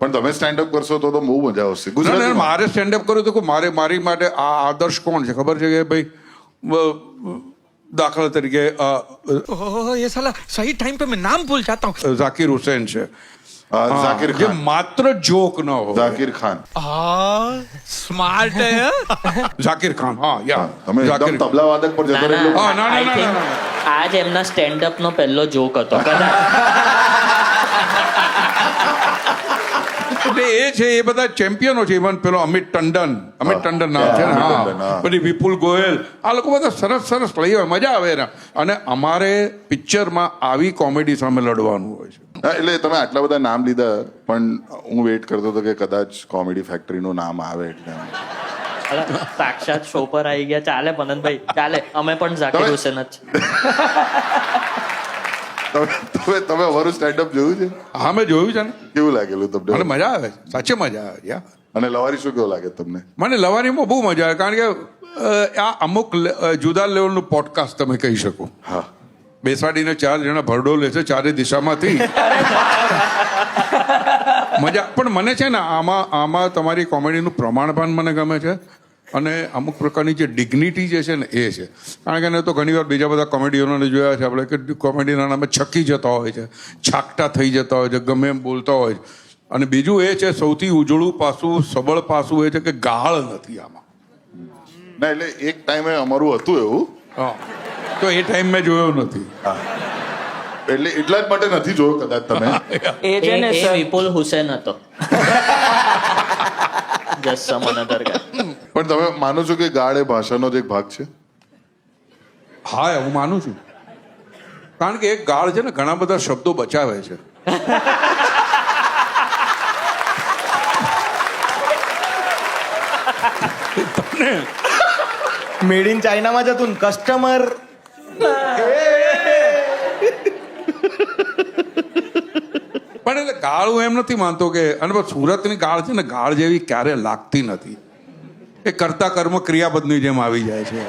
પણ તમે stand up કરશો તો બહુ મજા આવશે. ગુજરાતી મારે સ્ટેન્ડ અપ કર્યું તો મારી માટે આ આદર્શ કોણ છે ખબર છે કે ભાઈ દાખલા તરીકે ये साला सही टाइम पे मैं नाम भूल जाता हूँ. ઝાકિર હુસૈન છે, ઝાકિર જે ખાન, માત્ર જોક ન હોય. ઝાકિર ખાન. स्मार्ट है. ઝાકિર ખાન, હા યા તમે એકદમ તબલા વાદક પર જતો રહેલો. હા, ના, ના, I ના, think ના, આજ એમના સ્ટેન્ડ અપ નો પહેલો જોક હતો કદાચ. એટલે એ છે, એ બધા ચેમ્પિયનો છે. ઇવન પેલો અમિત ટંડન નામ છે ને, અમિત ટંડન, હા, હા. પછી વિપુલ ગોયલ, આ લોકો બધા સરસ લઈ આવે, મજા આવે એના. અને અમારે પિક્ચરમાં આવી કોમેડી સામે લડવાનું હોય છે. એટલે તમે આટલા બધા નામ લીધા, પણ હું વેઇટ કરતો હતો કે કદાચ કોમેડી ફેક્ટરીનું નામ આવે એટલે. અલા, સાક્ષાત શો પર આવી ગયા. ચાલે પનંતભાઈ, ચાલે. અમે પણ ઝાકિર હુસેન જ છે. તમે અમારું સ્ટેન્ડઅપ જોયું છે? હા, મેં જોયું છે ને, કેવું લાગેલું મને તમને? મજા આવે છે, સાચે મજા આવે છે યાર. અને લવારી શું કેવું લાગે તમને? મને લવારીમાં બહુ મજા આવે, કારણ કે આ અમુક જુદા લેવલનું પોડકાસ્ટ તમે કહી શકો. હા, બેસાડીને 4 જણા ભરડો લે છે ચારે દિશામાંથી. મજા. પણ મને છે ને આમાં તમારી કોમેડીનું પ્રમાણભાન મને ગમે છે, અને અમુક પ્રકારની જે ડિગ્નિટી જે છે ને એ છે. કારણ કે એને તો ઘણી વાર બીજા બધા કોમેડિયનોને જોયા છે આપણે કે કોમેડીના નામે છકી જતા હોય છે, છાકટા થઈ જતા હોય છે, ગમે એમ બોલતા હોય છે. અને બીજું એ છે, સૌથી ઉજળું પાસું, સબળ પાસું એ છે કે ગાળ નથી આમાં. ના એટલે એક ટાઈમે અમારું હતું એવું. હા, તો એ ટાઈમ મેં જોયો નથી. એટલે એટલા જ માટે નથી જોયો કદાચ તમે. એ છે ને, એ વિપુલ હુસેન હતો. જસ્ટ સમ અનધર ગાય. પણ તમે માનો છો કે ગાળ એ ભાષાનો જ એક ભાગ છે? હા, હું માનું છું. કારણ કે એક ગાળ છે ને ઘણા બધા શબ્દો બચાવે છે. તમને મેડ ઇન ચાઇનામાં જતું ને કસ્ટમર પણ એટલે ગાળ હું એમ નથી માનતો કે, અને સુરતની ગાળ છે ને, ગાળ જેવી ક્યારે લાગતી નથી. એ કરતા કર્મ ક્રિયાપદની જેમ આવી જાય છે.